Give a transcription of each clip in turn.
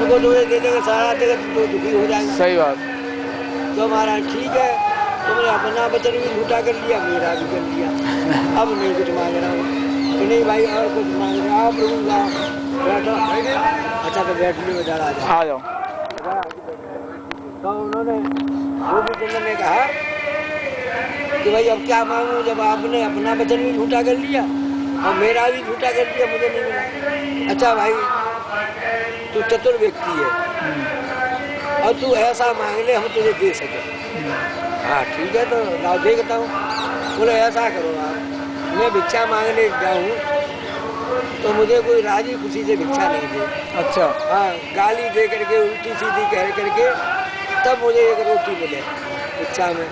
हमको तो ये दे देंगे सारा देगा तो दुखी हो जाएगा। सही बात। तो महाराज ठीक है, तुमने अपना वचन भी झूठा कर लिया, मेरा भी कर लिया, अब नहीं कुछ मांग रहा हूँ कि नहीं भाई और कुछ मांग रहा हूँ। प्रभु आओ बैठो। अच्छा तो बैठने में डर आ जाओ। तो उन्होंने गोपीचंद ने कहा कि भाई अब क्या मांगू, जब आपने अपना वचन भी झूठा कर लिया और मेरा भी झूठा कर दिया, मुझे नहीं मिला। अच्छा भाई तू चतुर व्यक्ति है और तू ऐसा मांग ले हम तुझे दे सके। हाँ ठीक है तो लाओ देखता हूँ। बोले ऐसा करो आप, मैं भिक्षा मांगने जाऊँ तो मुझे कोई राजी खुशी से भिक्षा नहीं दे। अच्छा। हाँ गाली दे करके उल्टी सीधी कह करके तब मुझे एक रोटी मिले भिक्षा में,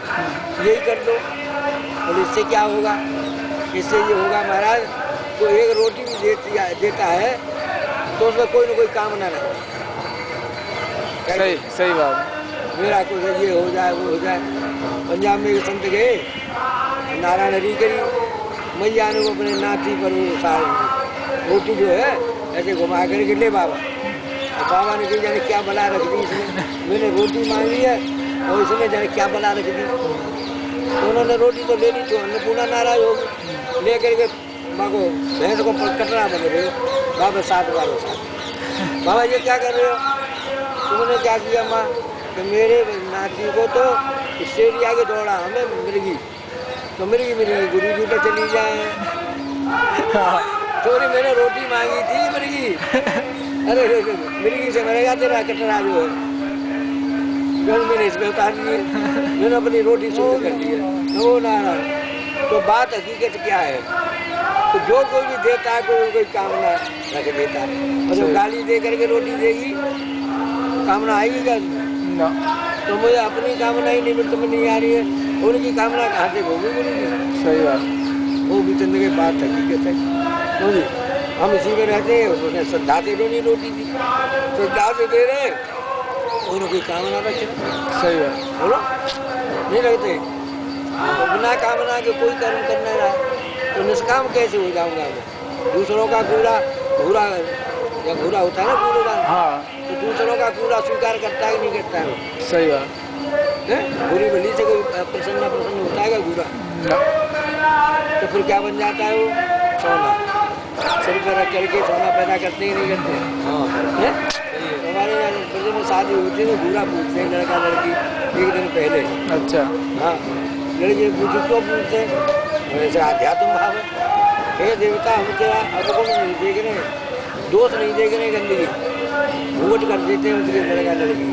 यही कर दो। बोले इससे क्या होगा? इससे ये होगा महाराज, तो एक रोटी भी देता है तो उसमें कोई ना कोई कामना नहीं। सही सही बात। मेरा कुछ ये हो जाए वो हो जाए। पंजाब में एक संत गए, नारायण हरी करी, मैया ने अपने नाती पर रोटी जो है ऐसे घुमा करके ले बाबा। तो बाबा ने कही जाने क्या बला रख दी इसने, मैंने रोटी मांगी है और इसने जाने क्या बला रख दी। तो उन्होंने रोटी तो ले ली, तो अन्नपूर्णा नाराज होगी, ले करके माँ को भैंस को कटरा बने रहे हो। बाबा 7 बार साथ, बाबा ये क्या कर रहे हो? तुमने क्या किया माँ? कि मेरे नाती को तो शेरी आगे दौड़ा, हमें मिर्गी, तो मिर्गी मिर्गी गुरु जी पे चली जाए। चोरी मैंने रोटी मांगी थी मिर्गी, अरे मिर्गी से मरेगा तेरा कटरा जो है। मैंने इसमें उतार दिए, मैंने अपनी रोटी शुद्ध कर दी है। वो नारायण। तो बात हकीकत क्या है? तो जो कोई भी देता है कोई कामना रख देता है, और जो गाली दे करके रोटी देगी कामना आएगी क्या? ना। तो मुझे अपनी कामना ही निमित्त में नहीं आ रही है, उनकी कामना कहाँ से होगी गुरुजी? सही बात। वो भी चंद के बात हकीकत है। तो जी हम इसी में रहते हैं, उन्होंने श्रद्धा से नहीं रोटी दी, श्रद्धा से दे रहे उन्होंने कोई कामना रखे। सही बात। बोलो नहीं रखते, तो बिना कामना के कोई कर्म करना रहा तो निष्काम कैसे हो जाऊंगा मैं? दूसरों का कूड़ा घूरा, या घूरा होता है ना कूड़ेदान, हाँ तो दूसरों का कूड़ा स्वीकार करता है कि नहीं करता है? सही बात। बुरी भली से कोई प्रसन्न होता है घूरा? तो फिर क्या बन जाता है वो? सोना। सिर पर रख करके सोना पैदा करते ही नहीं करते। तो हमारे यहाँ ब्रज में शादी होती है तो घूरा पूछते हैं लड़का लड़की एक दिन पहले। अच्छा। हाँ लड़की पूछे क्यों पूछते हैं? वैसे आध्यात्म भाव है, हे देवता हम तेरा अवगुण नहीं देख रहे, दोष नहीं देख रहे, गंदगी घूट कर देते हैं उसके लड़का लड़की,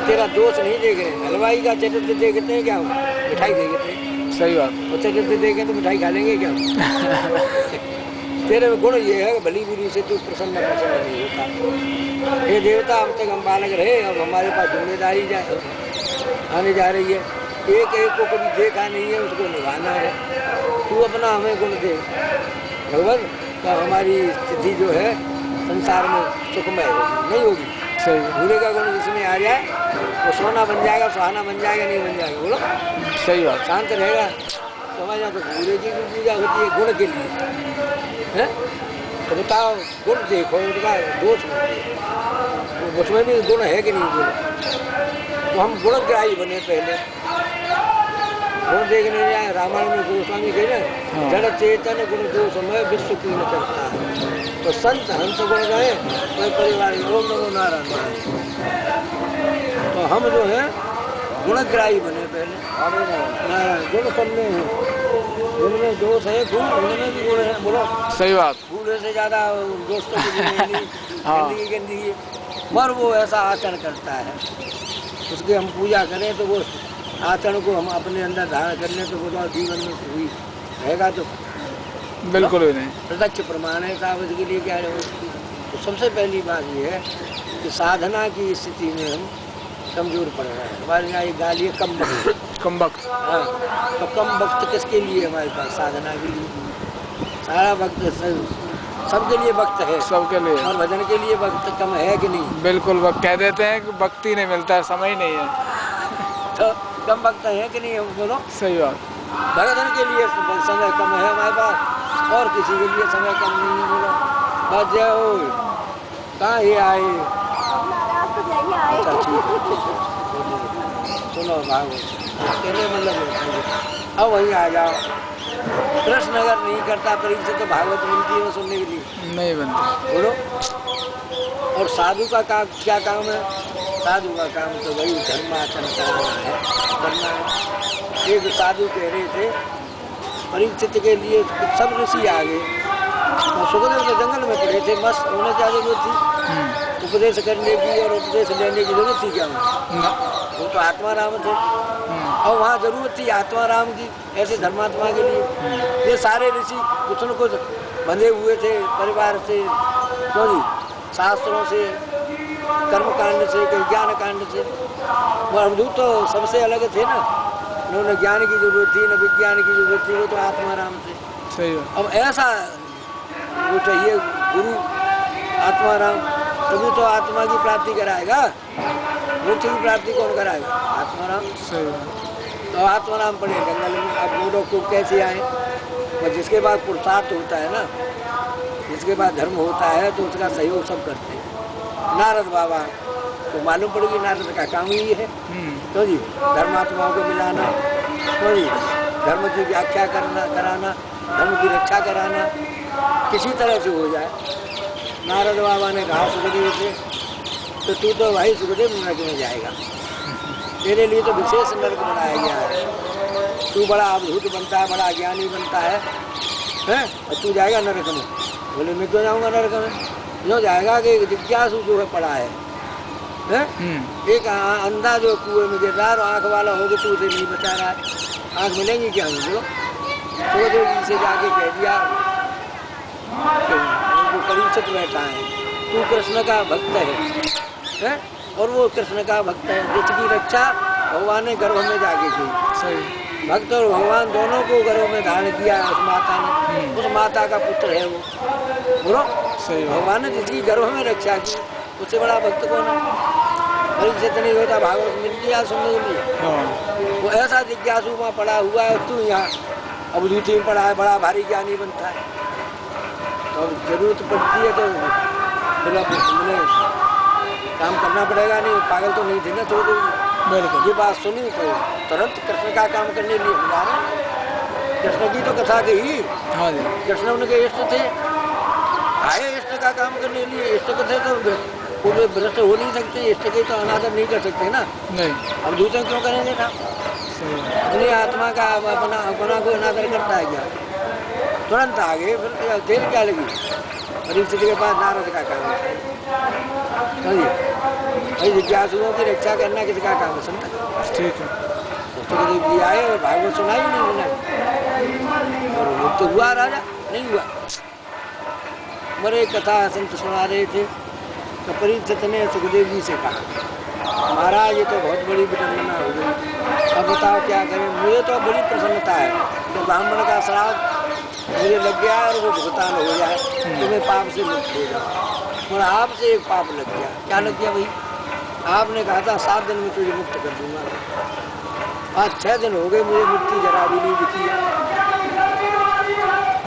तेरा दोष नहीं देख रहे। हलवाई का चरित्र देखते हैं क्या? हम मिठाई देखते हैं। सही बात। और चरित्र देखें तो मिठाई खा लेंगे क्या? तेरे में गुण ये है भली बुरी से तू प्रसन्न नहीं होता। हे देवता अब तक हम बालक रहे, अब हमारे पास जिम्मेदारी आने जा रही है, एक एक को कभी देखा नहीं है, उसको निभाना है। तू अपना हमें गुण दे भगवान, तो हमारी स्थिति जो है संसार में सुखमय होगी नहीं होगी? सही। भूले का गुण जिसमें आ जाए वो सोना बन जाएगा, सुहाना बन जाएगा, नहीं बन जाएगा? बोलो सही बात। शांत रहेगा। तो हमारे यहाँ तो भूले की भी पूजा होती है गुण के लिए, है? तो बताओ गुण देखो, उनका दोष नहीं देखो, उसमें भी गुण है कि नहीं? गुण तो हम गुणग्राही बने पहले, गुण देखने जाए। रामायण में गोस्वामी कहे ना, जड़ चेतन गुण दोष में विश्व की न करता है, तो संत हंस गुण गए तो परिवार ओम नमो नारायण। तो हम जो है गुणग्राही बने पहले, नारायण गुण सब में है, जिनमें दोष है गुण उनमें भी गुण है। बोलो सही बात। बूढ़े से ज्यादा दोस्तों की गंदगी गंदगी, मर वो ऐसा आचरण करता है, उसकी हम पूजा करें तो वो आचरण को हम अपने अंदर धारण कर लें तो वो जीवन में हुई रहेगा। तो बिल्कुल भी नहीं, प्रत्यक्ष प्रमाण है साहब। इसके लिए क्या है? तो सबसे पहली बात ये है कि साधना की स्थिति में हम कमजोर पड़ रहे हैं। हमारे यहाँ ये गाली है कम वक्त। हाँ, तो कम वक्त किसके लिए हमारे पास? साधना के लिए। सारा वक्त सबके लिए वक्त है, सबके लिए, और भजन के लिए वक्त कम है कि नहीं? बिल्कुल। वक्त कह देते हैं कि वक्त ही नहीं मिलता है, समय ही नहीं है। तो कम वक्त है कि नहीं? बोलो सही बात। भजन के लिए समय कम है हमारे पास, और किसी के लिए समय कम नहीं है। बोलो बस जय हो। कहाँ ये आए? आपको जाइए आए। अच्छा ठीक है सुनो भागवत कहने मतलब अब वहीं आ जाओ। प्रश्न अगर नहीं करता परीक्षा तो भागवत मिलती है वो सुनने के लिए? नहीं बनते। बोलो। और साधु का काम क्या काम है? साधु का काम तो वही धर्माचरण कराना है, करना है। एक साधु कह रहे थे परीक्षित के लिए सब ऋषि आ गए और सुखदेव तो जंगल में पड़े थे, मस्त उन्हें क्या जरूरत थी उपदेश करने की और उपदेश लेने की जरूरत थी क्या उन्हें? वो तो आत्मा राम थे और वहाँ जरूरत थी आत्मा राम की ऐसे धर्मात्मा के लिए। ये सारे ऋषि कुछ न कुछ बंधे हुए थे परिवार से, क्यों जी, शास्त्रों से, कर्म कांड से, कहीं ज्ञान कांड से। वो अवधूत तो सबसे अलग थे ना, उन्होंने ज्ञान की जरूरत थी न विज्ञान की जरूरत थी, वो तो आत्मा राम थे। सही है। अब ऐसा वो चाहिए गुरु आत्मा राम, तभी तो आत्मा की प्राप्ति कराएगा। मोक्ष की प्राप्ति कौन कराएगा? आत्मा राम। सही है। तो आत्मा राम पड़े जंगल में। अब वो लोग को कैसे आए? और जिसके बाद पुरुषार्थ होता है ना, जिसके बाद धर्म होता है तो उसका सहयोग सब करते हैं। नारद बाबा तो मालूम पड़ेगी नारद का काम ही है तो जी धर्मात्माओं को मिलाना, तो जी धर्म की व्याख्या कराना, धर्म की रक्षा कराना, किसी तरह से हो जाए। नारद बाबा ने कहा सुखदेव से तो तू तो भाई सुखदेव नरक में जाएगा, तेरे लिए तो विशेष नरक बनाया गया है। तू बड़ा अद्भुत बनता है, बड़ा ज्ञानी बनता है और तू जाएगा नरक में। बोले मैं क्यों जाऊँगा नरक में? जो जाएगा कि जिज्ञासु जो है पड़ा है, एक अंधा जो कुएं में गिर रहा है और आँख वाला होगा तो उसे नहीं बचा रहा है, आँख मिलेंगी क्या मुझे? सुखदेव जी से जाके कह दिया जो परीक्षित बैठा है तू कृष्ण का भक्त है और वो कृष्ण का भक्त है जिसकी रक्षा भगवान ने गर्भ में जाके की। सही। भक्त और भगवान दोनों को गर्भ में धारण किया है उस माता ने, उस माता का पुत्र है वो। बोलो। सही। भगवान ने जिसकी गर्भ में रक्षा की उससे बड़ा भक्त कौन है? परीक्षित नहीं होता भागवत मिलती है सुनने के लिए। वो ऐसा जिज्ञासु वहाँ पड़ा हुआ है, तू यहाँ अवधूति में पड़ा है, बड़ा भारी ज्ञानी बनता है। तो जरूरत पड़ती है तो फिर अब उन्हें काम करना पड़ेगा, नहीं पागल तो नहीं थे ना छोटे। बिल्कुल। ये बात सुनी तो तुरंत कृष्ण का काम करने लिए हम जा रहे हैं। कृष्ण की तो कथा कही। हाँ जी। कृष्ण उनके इष्ट थे, आए इष्ट का काम करने लिए। इष्ट को थे तो वो भ्रष्ट हो नहीं सकते, इष्ट के तो अनादर नहीं कर सकते ना। नहीं। अब दूसरे क्यों करेंगे था? अपनी आत्मा का अपना को अनादर करता है क्या? तुरंत आगे फिर देर क्या लगी? परीक्षित के बाद नारद का काम है भाई, जिज्ञासुओं की रक्षा करना किसका काम है? संत। ठीक है। सुखदेव जी आए और भागवत सुनाई नहीं सुनाई और मुक्त हुआ राजा नहीं हुआ। मरे कथा संत सुना रहे थे तो परीक्षित ने सुखदेव जी से कहा महाराज ये तो बहुत बड़ी विडंबना हो गई, अब बताओ क्या करें? मुझे तो बड़ी प्रसन्नता है कि ब्राह्मण का श्राप मुझे लग गया और वो भुगतान हो जाए तो मैं पाप से मुक्त हो जाऊँ। और आपसे एक पाप लग गया। क्या लग गया भाई? आपने कहा था 7 दिन में तुझे मुक्त कर दूंगा, आज 6 दिन हो गए मुझे मुक्ति जरा भी नहीं दिखी है।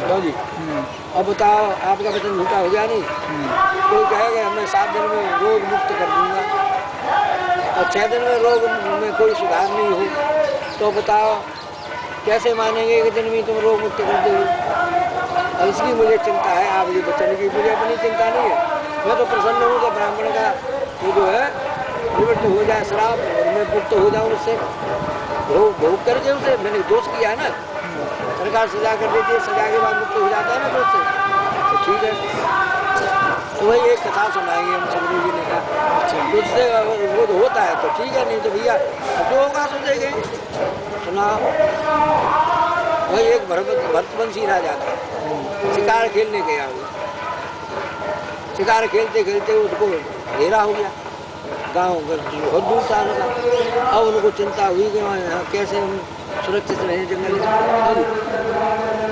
लो जी अब बताओ आपका वचन झूठा हो गया नहीं? कोई कहेगा मैं 7 दिन में रोग मुक्त कर दूंगा और 6 दिन में रोग में कोई सुधार नहीं हो तो बताओ कैसे मानेंगे कि दिन में तुम रोग मुक्त कर दोगे? और इसकी मुझे चिंता है, आप ये वचन की मुझे अपनी चिंता नहीं है। मैं तो प्रसन्न हूँ कि ब्राह्मण का वो जो है निवृत्त हो जाए श्राप और मैं मुक्त हो जाऊँ उससे। भोग करके उसे मैंने दोष किया है ना, सरकार सजा कर देती है, सजा के बाद मुक्त हो जाता है ना दोष से, तो ठीक है। तो वही एक कथा सुनाएंगे हम सुखदेव जी ने कहा उससे वो होता है तो ठीक है, नहीं तो भैया जो होगा सो देंगे। सुना वही एक भरतवंशी राजा था, शिकार खेलने गया हुआ। शिकार खेलते खेलते उसको अंधेरा हो गया, गाँव बहुत दूर था उनका। अब उनको चिंता हुई कि यहाँ कैसे हम सुरक्षित रहे जंगल में।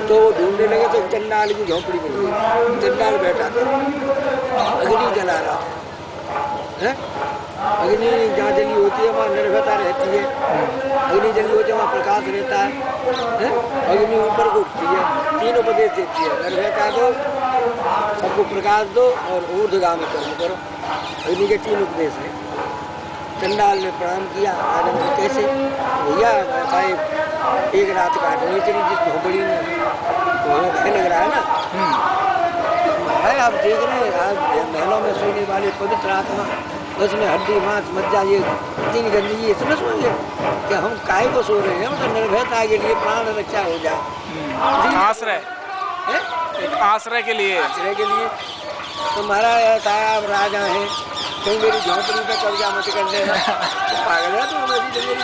तो वो ढूंढने लगे तो चंडाल की झोपड़ी मिल गई। चंडाल बैठा था, अग्नि जला रहा था। है? अग्नि जहाँ जली होती है वहाँ निर्भयता रहती है, अग्नि जली होती है वहाँ प्रकाश रहता है? अग्नि ऊपर को उठती है, तीन उपदेश देती है, निर्भयता दो, सबको प्रकाश दो और ऊर्ध्वगामी कर्म करो। अग्नि के तीन उपदेश हैं। चंडाल ने प्रणाम किया राजन को, कैसे भैया साहेब एक रात काटनी चली जिस झोपड़ी में, तो हमें भय लग रहा है ना। है आप देख रहे हैं आज महलों में सोने वाले पवित्र आत्मा, उसमें हड्डी मांस मज्जा ये तीन गंदगी इसमें सोएंगे कि हम काहे को सो रहे हैं? हम तो निर्भयता के लिए प्राण रक्षा हो जाए, आश्रय, एक आश्रय के लिए, आश्रय के लिए। तो महाराज साहब राजा हैं, कहीं मेरी झोंपड़ी पे कब्जा मत कर लेना, तो पागल है तो मेरी मेरी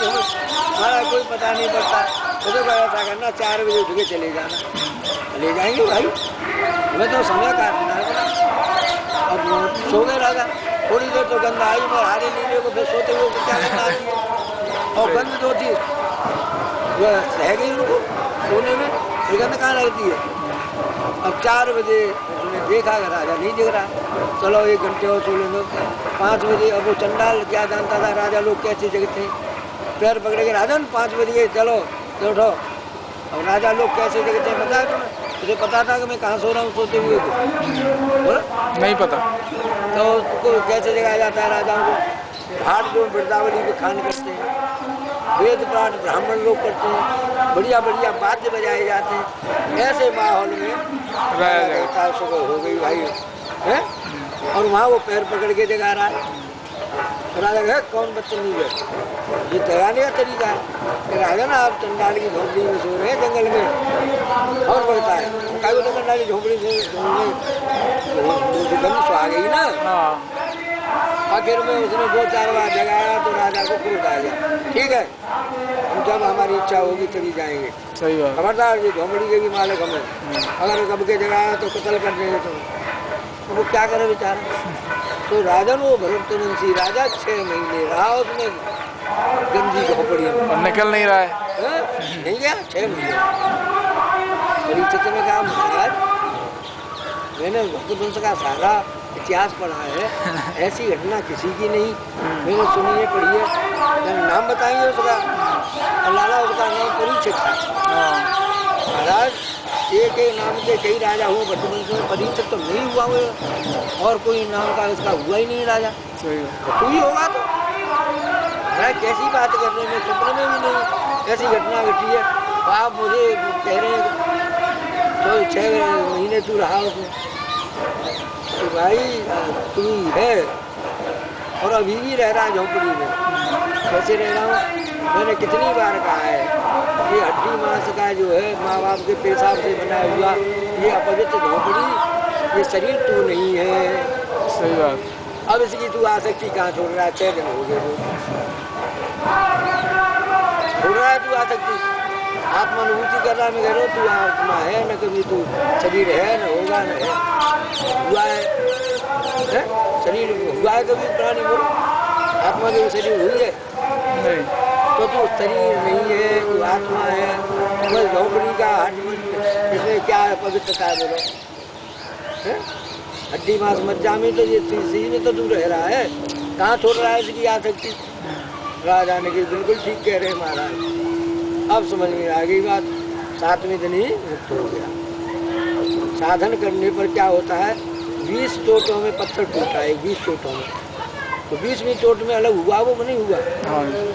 हमारा कोई पता नहीं पड़ता। तो ऐसा करना 4 बजे उठ के चले जाना, ले जाएंगे भाई, हमें तो समय काटना है। अब सो गए राजा, थोड़ी देर तो गंध आई पर हारे नीले को, फिर सोते हुए को क्या करना आती है, और गंध जो थी वह रह गई उनको सोने में, ये गंध कहाँ रहती है। अब 4 बजे उसने देखा कि राजा नहीं दिख रहा, चलो 1 घंटे और सो लेंगे। 5 बजे, अब वो चंडाल क्या जानता था राजा लोग कैसे जगते हैं, पैर पकड़े के राजन 5 बज गए चलो तो उठो। अब राजा लोग कैसे जगते हैं पता है तुम्हें? तुझे पता था कि मैं कहाँ सो रहा हूँ सोते हुए को? नहीं पता। तो उसको कैसे जगाया जाता है राजाओं को? घाट जो वृंदावली पे खान करते हैं, वेद पाठ ब्राह्मण लोग करते हैं, बढ़िया बढ़िया वाद्य बजाए जाते हैं, ऐसे माहौल में राजा सुबह हो गई भाई है। और वहाँ वो पैर पकड़ के जगा रहा है। राजा है कौन बदतमीज है, ये जगाने का तरीका है। राजा ना आप चंडाल की झोंपड़ी में सो रहे हैं जंगल में, और बढ़ता है क्या तो चंडाल की झोंपड़ी से गंध सो आ गई ना। आखिर में उसने 2-4 बार जगाया तो राजा को क्रोध आ गया, ठीक है हम जब हमारी इच्छा होगी तभी जाएंगे, सही बात, खबरदार ये झोंपड़ी के भी मालिक हमें, अगर कब के जगाया तो कत्ल कर देंगे। तो वो क्या करे बेचारा। तो राजन वो भरतवंशी राजा 6 महीने रहा उसमें गंदी झोंपड़ी में, और निकल नहीं रहा है, नहीं गया 6 महीने। परीक्षित में कहा महाराज मैंने भरतवंश का सारा इतिहास पढ़ा है, ऐसी घटना किसी की नहीं मैंने सुनी है पढ़ी है। नाम बताएंगे उसका, लाला उसका नाम परीक्षित था। महाराज एक नाम के कई राजा हुए भरतवंश में, परीक्षित तो नहीं हुआ हुआ, और कोई नाम का उसका हुआ ही नहीं राजा। तू ही होगा तो महाराज कैसी बात कर रहे हैं, सपने में भी नहीं ऐसी घटना घटी है। तो आप मुझे कह रहे हैं तो 6 महीने तू रहा उसमें, तो भाई तू ही है और अभी भी रह रहा है झोंपड़ी में। कैसे रह रहा हूँ? मैंने कितनी बार कहा है ये हड्डी मांस का जो है माँ बाप के पेशाब से बना हुआ ये अपवित्र झोंपड़ी, ये शरीर तू नहीं है। सही बात। अब इसकी तू आसक्ति कहाँ छोड़ रहा है? 6 दिन हो गए छोड़ रहा है तू आसक्ति, आत्मानुभूति कर रहा है। मैं कह रहा हूँ तू आत्मा है न, कभी तू शरीर है न होगा न है, हुआ है शरीर हुआ है कभी प्राणी बोलो, आत्मा के शरीर हुई है नहीं, तो तू शरीर नहीं है, तू आत्मा है। बस झोंपड़ी का इसमें क्या है पवित्रता है बोलो? हड्डी मांस मज्जा में तो ये शरीर में तो तू रह रहा है, कहाँ छोड़ रहा है इसकी आसक्ति? राजा ने कि बिल्कुल ठीक कह रहे महाराज, अब समझ में आ गई बात। 7वें दिन ही मुक्त हो गया। साधन करने पर क्या होता है, 20 चोटों में पत्थर टूटा है, 20 चोटों में, तो 20वीं चोट में अलग हुआ वो नहीं हुआ।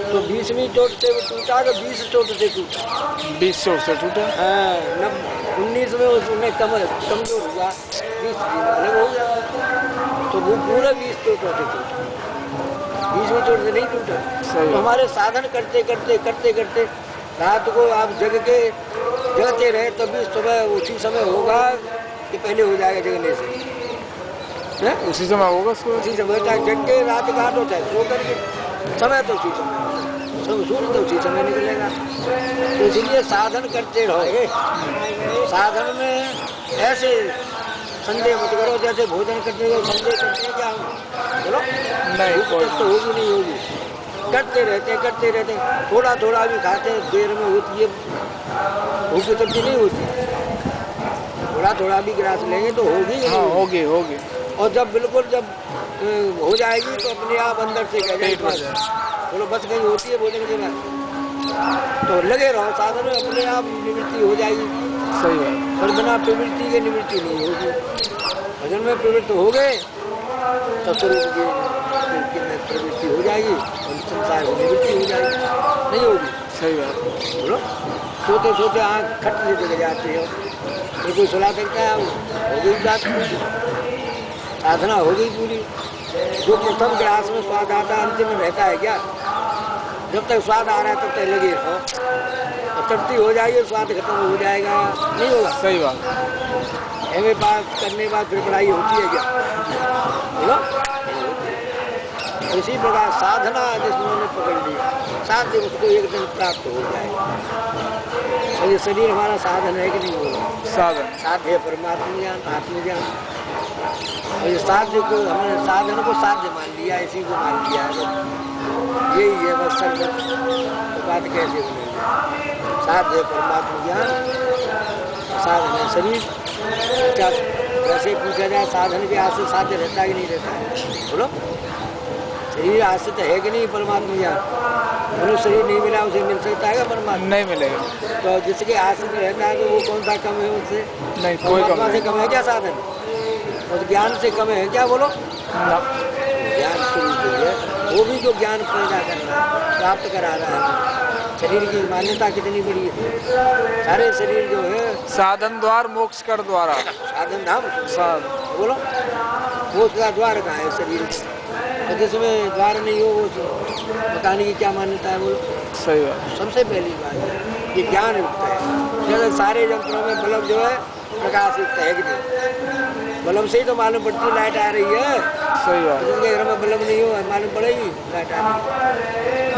तो 20वीं चोट से वो टूटा तो 20 चोट से टूटा, 20 चोट से टूटा। हाँ 19 में उसने कमजोर हुआ, 20 दिन अलग हो गया, तो वो पूरा 20 चोटों से टूटा, 20वीं चोट से नहीं टूटा। तो हमारे साधन करते करते करते करते रात को आप जगते रहे तभी सुबह उसी समय होगा कि पहले हो जाएगा जगने से, उसी समय होगा उसको, उसी समय चाहे जग के रात काटो चाहे सो करके, समय तो उसी समय, सूर्य तो उसी समय निकलेगा। तो इसलिए साधन करते रहोगे। साधन में ऐसे संदेह मत करो जैसे भोजन करते हो संदेह करते हैं क्या बोलो, नहीं तो होगी नहीं होगी, करते रहते थोड़ा थोड़ा भी खाते देर में होती है भूख की तब्दीली नहीं होती, थोड़ा थोड़ा भी गिलास लेंगे तो होगी। हाँ होगी। और जब बिल्कुल जब हो जाएगी तो अपने आप अंदर से कह पेट भर जाएगी। जाए। बोलो बस कहीं होती है भोजन के बाद तो लगे रहो साधन में, अपने आप निवृत्ति हो जाएगी। सही बात। पर बिना प्रवृत्ति के निवृत्ति नहीं होगी। भजन में प्रवृत्त हो गए तो स्वरूप की प्रवृत्ति हो जाएगी और संसार की निवृत्ति हो जाएगी, नहीं होगी। सही बात। बोलो सोते सोते आँख खट से जग जाते हो, फिर कोई सुला सकता है? हो गई बात, साधना हो गई पूरी। जो प्रथम ग्रास में स्वाद आता है अंतिम में रहता है क्या? जब तक स्वाद आ रहा है तब तक लगे रहो, और तृप्ति हो जाएगी स्वाद खत्म हो जाएगा, नहीं होगा। सही बात। एम ए पास करने के बाद फिर पढ़ाई होती है क्या? बोलो। इसी प्रकार साधना जिसने पकड़ ली, साध्य उसको एक दिन प्राप्त हो जाएगा। और ये शरीर हमारा साधन है कि नहीं? बोलो साधन। साध्य है परमात्मा ज्ञान, आत्मज्ञान। और ये साध्य को हमने साधन को साध्य मान लिया, इसी को मान लिया है। यही है बस सब तो बात कैसे बनेगी? साध्य है परमात्मा ज्ञान, साधन है शरीर। क्या वैसे पूछा जाए साधन के आश्रित साध्य रहता है कि नहीं रहता है? बोलो शरीर आश्रित है कि नहीं परमात्मा ज्ञान? बोलो शरीर नहीं मिला उसे मिल सकता है क्या परमात्मा? नहीं मिलेगा। तो जिसके आश्रित रहता है तो वो कौन सा कम है उससे? नहीं, कोई कम परमात्मा से नहीं। कम है क्या साधन? और ज्ञान से कम है क्या? बोलो ना। ज्ञान स्वरूप है, वो भी जो ज्ञान पैदा कर रहा है, प्राप्त करा रहा है। शरीर की मान्यता कितनी बड़ी है? सारे शरीर जो है साधन द्वार मोक्ष कर द्वारा। साधन धाम। साधन। बोलो वो उसका द्वार कहाँ है शरीर? और जिसमें द्वार नहीं हो वो बताने की क्या मान्यता है? बोलो सही बात। सबसे पहली बात है ये ज्ञान युक्त है। जैसे सारे यंत्रों में बल्ब जो है प्रकाश युक्त है कि नहीं? बल्ब से ही तो मालूम पड़ती है लाइट आ रही है। सही बात। जिसके घर में बल्ब नहीं हो मालूम पड़ेगी लाइट आ रही है?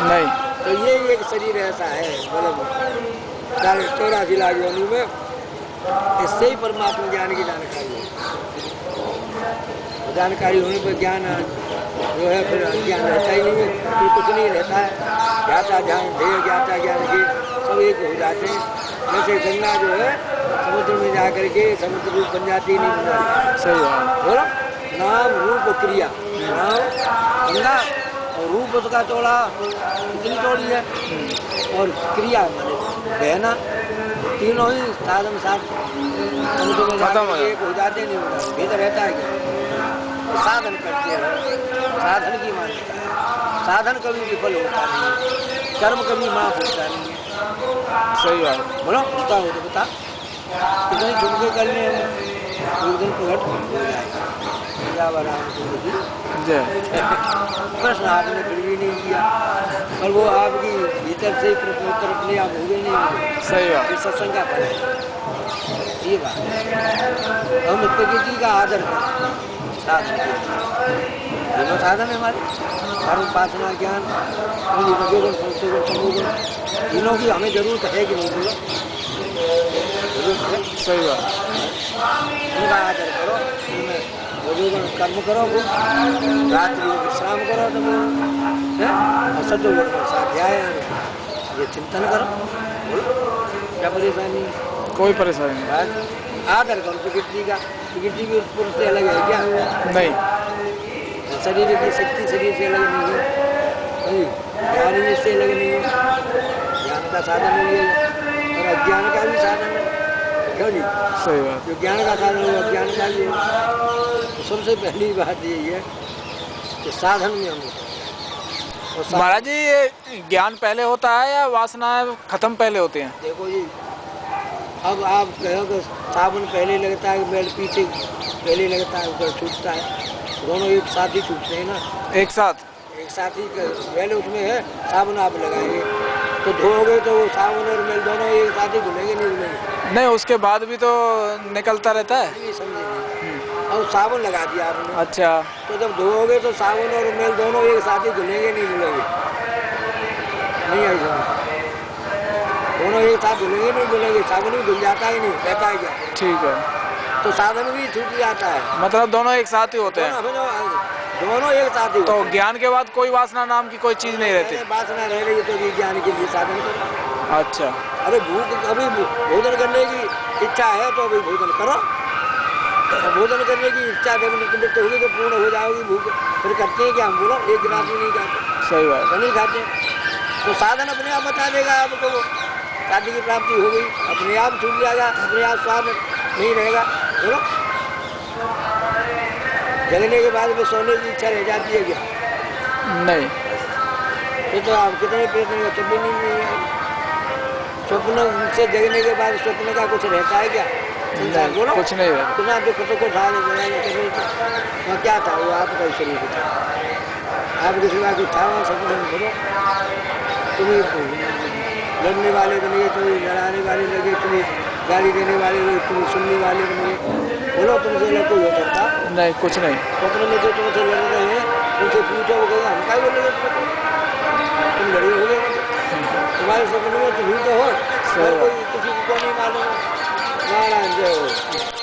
नहीं। तो ये एक शरीर ऐसा है बल्ब 84 लाख योनि में, इससे ही परमात्मा ज्ञान की जानकारी है। जानकारी होने पर ज्ञान जो है फिर ज्ञान रहता ही नहीं है, फिर कुछ नहीं रहता है। ज्ञाता ज्ञान ध्येय ज्ञाता ज्ञान के सब एक हो जाते हैं। जैसे गंगा जो है समुद्र में जा करके समुद्र रूप बन जाती नहीं बन जाती। सही बात। बोलो नाम रूप क्रिया, नाम गंगा और रूप उसका चौड़ा कितनी चौड़ी है, और क्रिया माने बहना, तीनों ही साधन साथ समुद्र में जाकर एक हो जाते नहीं हो जाते। भीतर रहता है क्या? साधन करते हैं, साधन की मान्यता है। साधन कभी विफल होता नहीं, कर्म कभी माफ होता नहीं है। सही बात। बोलो उसका हो तो बता कितनी झुमके करने हैं, एक दिन प्रकट हो जाएगा। रामचंद्र जी जय। प्रश्न आपने फिर भी नहीं किया, और वो आपकी भीतर से ही प्रश्न उत्तर अपने आप हो गए नहीं। सही बात। ये सत्संग का फल है। ये बात है। हम प्रकृति का आदर करें साधन के लिए। दोनों साधन है हमारे, कर्म उपासना ज्ञान, रजोगुण संतोगुण तमोगुण, तीनों की हमें जरूरत है कि नहीं? बोलो जरूरत है। सही बात। उनका आदर करो, उनमें रजोगुण कर्म करो, रात्रि विश्राम करो, तमोगुण और सतोगुण में स्वाध्याय ये चिंतन करो। बोलो क्या परेशानी? कोई परेशानी नहीं। बस आदर करो प्रकृति का। प्रकृति भी उस पुरुष से अलग है क्या? नहीं। शरीर की शक्ति शरीर से अलग नहीं है, ज्ञान भी इससे अलग नहीं है। ज्ञान का साधन भी है और अज्ञान का भी साधन है, क्यों नहीं? सही बात। जो ज्ञान का साधन हो अज्ञान का भी है। तो सबसे पहली बात यही है कि साधन में हम महाराज जी ये ज्ञान पहले होता है या वासनाएं खत्म पहले होते हैं? देखो जी, अब आप कहो कि साबुन पहले लगता है, बेल पीछे पहले लगता है, ऊपर छूटता है, दोनों एक साथ ही छूटते हैं ना। एक साथ ही मेल उसमें है, साबुन आप लगाएंगे तो धोओगे तो वो साबुन और मेल दोनों एक साथ ही धुलेंगे नहीं धुलेंगे? नहीं, उसके बाद भी तो निकलता रहता है। नहीं समझे नहीं। और साबुन लगा दिया आपने, अच्छा, तो जब धोओगे तो साबुन और मेल दोनों एक साथ ही धुलेंगे नहीं धुलेंगे? नहीं आई समझ, दोनों एक साथ धुलेंगे नहीं धुलेंगे? साबुन भी धुल जाता है नहीं, रहता है क्या? ठीक है। तो साधन भी छूट जाता है, मतलब दोनों एक साथ ही होते हैं। दोनों एक साथ ही। तो ज्ञान के बाद कोई वासना नाम की कोई चीज नहीं रहती? वासना रह रही है तो भी ज्ञान के लिए साधन करो। अच्छा। अरे भूख, अभी भोजन करने की इच्छा है तो अभी भोजन करो, भोजन करने की इच्छा मृत्यु होगी तो पूर्ण हो जाएगी भूख, फिर करते हैं क्या हम? बोलो एक गिलास भी नहीं खाते, सही बात। तो नहीं खाते। तो साधन अपने आप बता देगा आपको, शादी की प्राप्ति हो गई, अपने आप छूट जाएगा, अपने आप स्वाद नहीं रहेगा। बोलो जगने के बाद में सोने की इच्छा रह जाती है क्या? नहीं। ये तो आप कितने प्रयत्न हो तब भी नहीं है। स्वप्न से जगने के बाद स्वप्न का कुछ रहता है क्या? नहीं, बोलो कुछ नहीं रहता। कितना दुख को उठा ले क्या था वो आपका शरीर था, आपके सिवा कुछ था वहाँ सपने में? बोलो तुम्हें लड़ने वाले बने, तुम्हें लड़ाने वाले लगे, तुम्हें गाली देने वाले लगे, तुम्हें सुनने वाले बने। बोलो तुमसे अलग कोई हो सकता? नहीं, कुछ नहीं। स्वप्न में जो तुमसे लड़ रहे हैं उनसे पूछो, वो कहेगा हम क्या बोलेंगे तुम लड़े हो गए, तुम्हारे स्वप्न में तुम ही तो हो, कोई किसी को नहीं मालूम। नारायण जय हो।